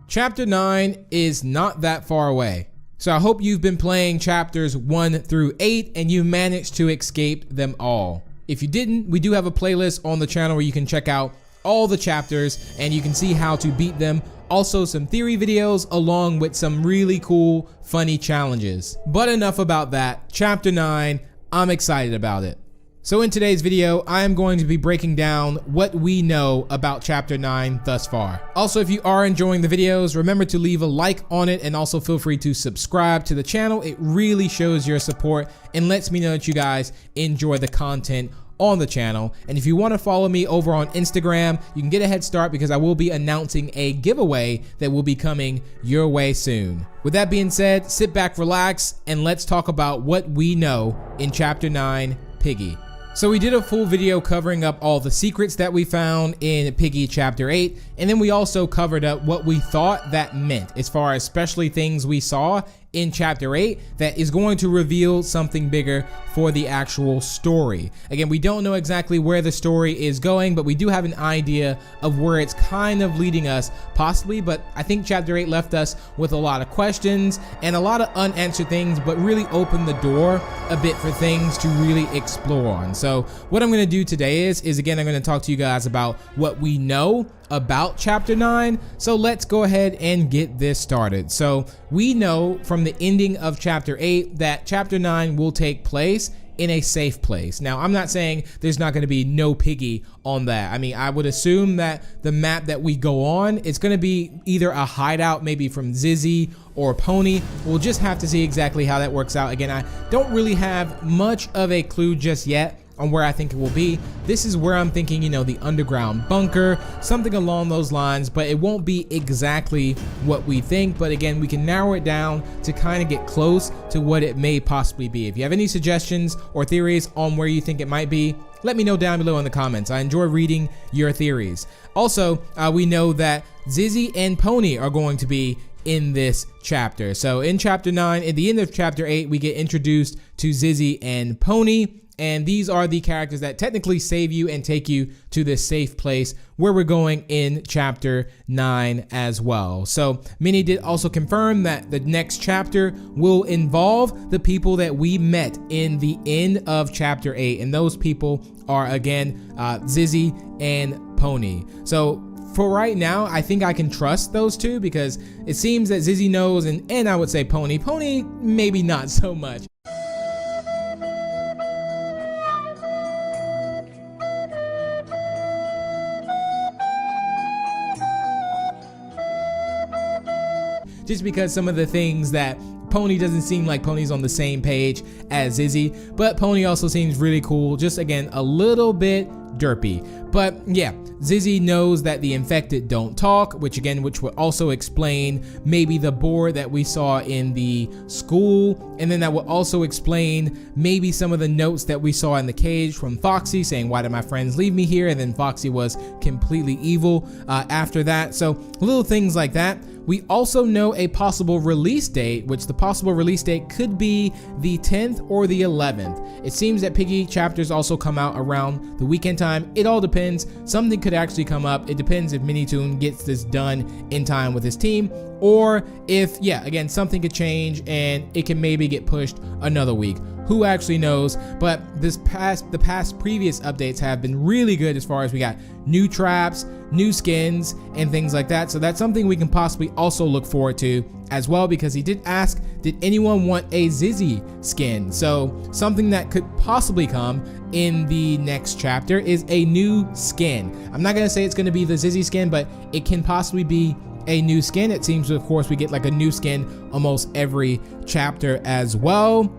Chapter 9 is not that far away. So I hope you've been playing chapters 1 through 8 and you managed to escape them all. If you didn't, we do have a playlist on the channel where you can check out all the chapters and you can see how to beat them. Also some theory videos along with some really cool, funny challenges. But enough about that. Chapter 9, I'm excited about it. So in today's video, I am going to be breaking down what we know about Chapter 9 thus far. Also, if you are enjoying the videos, remember to leave a like on it and also feel free to subscribe to the channel. It really shows your support and lets me know that you guys enjoy the content on the channel. And if you want to follow me over on Instagram, you can get a head start because I will be announcing a giveaway that will be coming your way soon. With that being said, sit back, relax, and let's talk about what we know in Chapter 9, Piggy. So we did a full video covering up all the secrets that we found in Piggy Chapter 8, and then we also covered up what we thought that meant as far as especially things we saw in Chapter 8 that is going to reveal something bigger for the actual story. Again, we don't know exactly where the story is going, but we do have an idea of where it's kind of leading us, possibly, but I think Chapter 8 left us with a lot of questions and a lot of unanswered things, but really opened the door a bit for things to really explore on. So what I'm going to do today is again, I'm going to talk to you guys about what we know about Chapter 9. So let's go ahead and get this started. So we know from the ending of Chapter 8 that Chapter 9 will take place in a safe place. Now, I'm not saying there's not going to be no Piggy on that. I mean, I would assume that the map that we go on, it's going to be either a hideout maybe from Zizzy or Pony. We'll just have to see exactly how that works out. Again, I don't really have much of a clue just yet on where I think it will be. This is where I'm thinking, you know, the underground bunker, something along those lines, but it won't be exactly what we think. But again, we can narrow it down to kind of get close to what it may possibly be. If you have any suggestions or theories on where you think it might be, let me know down below in the comments. I enjoy reading your theories. Also, we know that Zizzy and Pony are going to be in this chapter. So in Chapter 9, at the end of Chapter 8, we get introduced to Zizzy and Pony. And these are the characters that technically save you and take you to this safe place where we're going in Chapter 9 as well. So Minnie did also confirm that the next chapter will involve the people that we met in the end of Chapter 8. And those people are, again, Zizzy and Pony. So for right now, I think I can trust those two because it seems that Zizzy knows, and I would say Pony. Pony, maybe not so much. Just because some of the things that Pony doesn't seem like Pony's on the same page as Zizzy, but Pony also seems really cool, just again a little bit derpy. But yeah, Zizzy knows that the infected don't talk, which would also explain maybe the board that we saw in the school, and then that will also explain maybe some of the notes that we saw in the cage from Foxy saying, "Why did my friends leave me here?" And then Foxy was completely evil after that. So little things like that. We also know a possible release date, which the possible release date could be the 10th or the 11th. It seems that Piggy chapters also come out around the weekend time. It all depends. Something could actually come up. It depends if Minitoon gets this done in time with his team, or if, yeah, again, something could change and it can maybe get pushed another week. Who actually knows? But the past previous updates have been really good as far as we got new traps, new skins, and things like that. So that's something we can possibly also look forward to as well, because he did ask, did anyone want a Zizzy skin? So something that could possibly come in the next chapter is a new skin. I'm not gonna say it's gonna be the Zizzy skin, but it can possibly be a new skin. It seems, of course, we get like a new skin almost every chapter as well.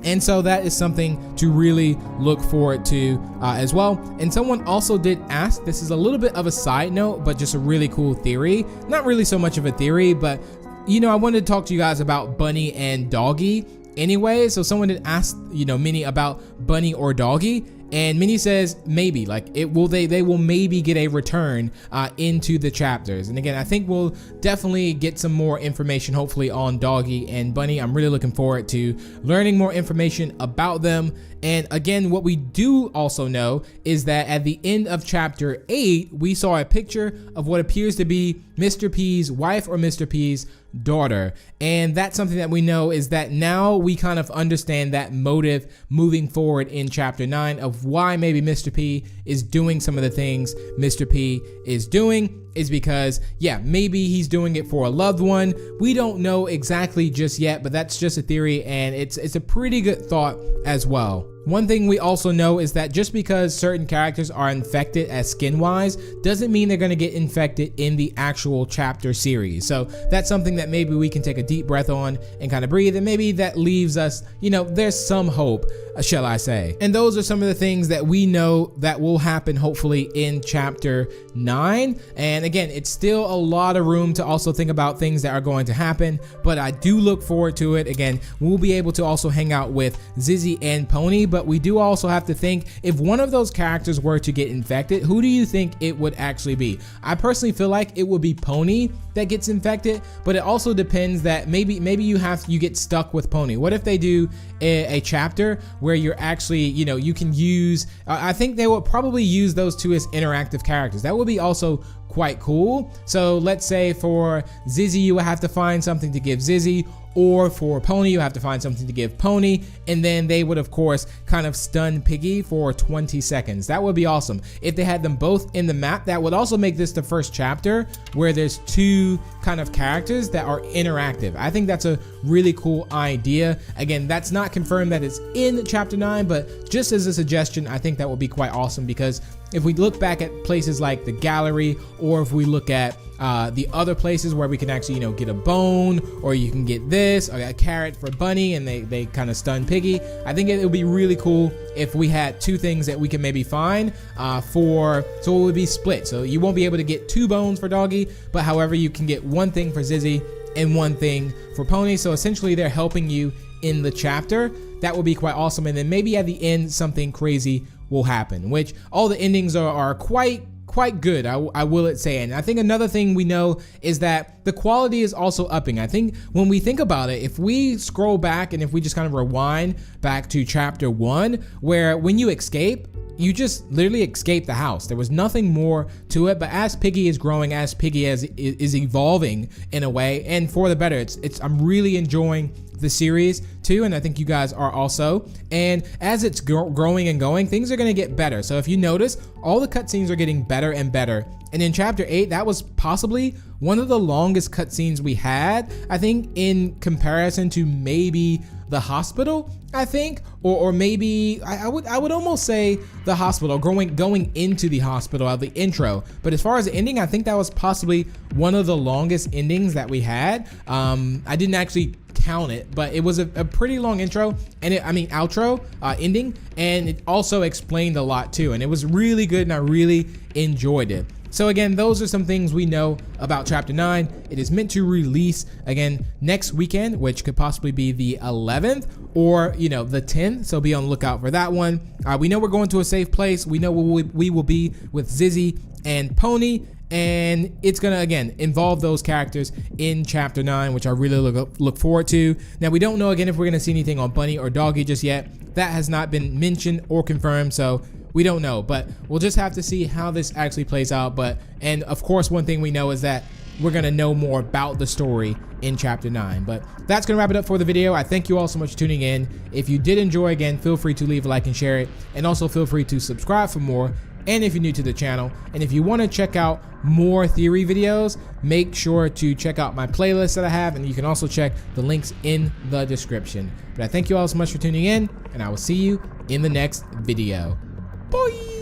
And so that is something to really look forward to as well. And someone also did ask, this is a little bit of a side note, but just a really cool theory. Not really so much of a theory, but you know, I wanted to talk to you guys about Bunny and Doggy anyway. So someone did ask, you know, Minnie about Bunny or Doggy. And Minnie says maybe, like they will maybe get a return into the chapters. And again, I think we'll definitely get some more information, hopefully, on Doggy and Bunny. I'm really looking forward to learning more information about them. And again, what we do also know is that at the end of chapter 8, we saw a picture of what appears to be Mr. P's wife or Mr. P's daughter. And that's something that we know is that now we kind of understand that motive moving forward in chapter 9 of why maybe Mr. P is doing some of the things Mr. P is doing is because, yeah, maybe he's doing it for a loved one. We don't know exactly just yet, but that's just a theory, and it's a pretty good thought as well. One thing we also know is that just because certain characters are infected as skin-wise doesn't mean they're going to get infected in the actual chapter series. So that's something that maybe we can take a deep breath on and kind of breathe, and maybe that leaves us, you know, there's some hope, shall I say. And those are some of the things that we know that will happen hopefully in chapter 9. And again, it's still a lot of room to also think about things that are going to happen, but I do look forward to it. Again, we'll be able to also hang out with Zizzy and Pony, but we do also have to think if one of those characters were to get infected, who do you think it would actually be? I personally feel like it would be Pony that gets infected, but it also depends that maybe you get stuck with Pony. What if they do a chapter where you're actually, you know, you can use, I think they would probably use those two as interactive characters. That would be also quite cool. So let's say for Zizzy, you would have to find something to give Zizzy, or for Pony, you have to find something to give Pony, and then they would of course kind of stun Piggy for 20 seconds. That would be awesome. If they had them both in the map, that would also make this the first chapter where there's two kind of characters that are interactive. I think that's a really cool idea. Again, that's not confirmed that it's in chapter 9, but just as a suggestion, I think that would be quite awesome, because if we look back at places like the gallery, or if we look at the other places where we can actually, you know, get a bone, or you can get this, or a carrot for Bunny, and they kind of stun Piggy. I think it would be really cool if we had two things that we can maybe find so it would be split. So you won't be able to get 2 bones for Doggy, but however, you can get 1 thing for Zizzy and 1 thing for Pony. So essentially they're helping you in the chapter. That would be quite awesome. And then maybe at the end something crazy will happen, which all the endings are quite good, I will say. And I think another thing we know is that the quality is also upping. I think when we think about it, if we scroll back and if we just kind of rewind back to chapter 1, where when you escape, you just literally escape the house. There was nothing more to it, but as Piggy is growing, as Piggy is evolving in a way, and for the better, I'm really enjoying the series too, and I think you guys are also. And as it's growing and going, things are going to get better. So if you notice, all the cutscenes are getting better and better. And in chapter 8, that was possibly one of the longest cutscenes we had, I think, in comparison to maybe the hospital, I think, or maybe I would almost say the hospital, going into the hospital at the intro. But as far as the ending, I think that was possibly one of the longest endings that we had. I didn't actually count it, but it was a pretty long intro, and outro, ending, and it also explained a lot too, and it was really good, and I really enjoyed it. So again, those are some things we know about chapter 9. It is meant to release again next weekend, which could possibly be the 11th or, you know, the 10th. So be on the lookout for that one. We know we're going to a safe place. We know we will be with Zizzy and Pony, and it's gonna again involve those characters in chapter 9, which I really look forward to. Now we don't know again if we're gonna see anything on Bunny or Doggy just yet. That has not been mentioned or confirmed, so we don't know, but we'll just have to see how this actually plays out. And of course, one thing we know is that we're gonna know more about the story in chapter 9. But that's gonna wrap it up for the video. I thank you all so much for tuning in. If you did enjoy, again, feel free to leave a like and share it, and also feel free to subscribe for more. And if you're new to the channel, and if you want to check out more theory videos, make sure to check out my playlist that I have, and you can also check the links in the description. But I thank you all so much for tuning in, and I will see you in the next video. Bye!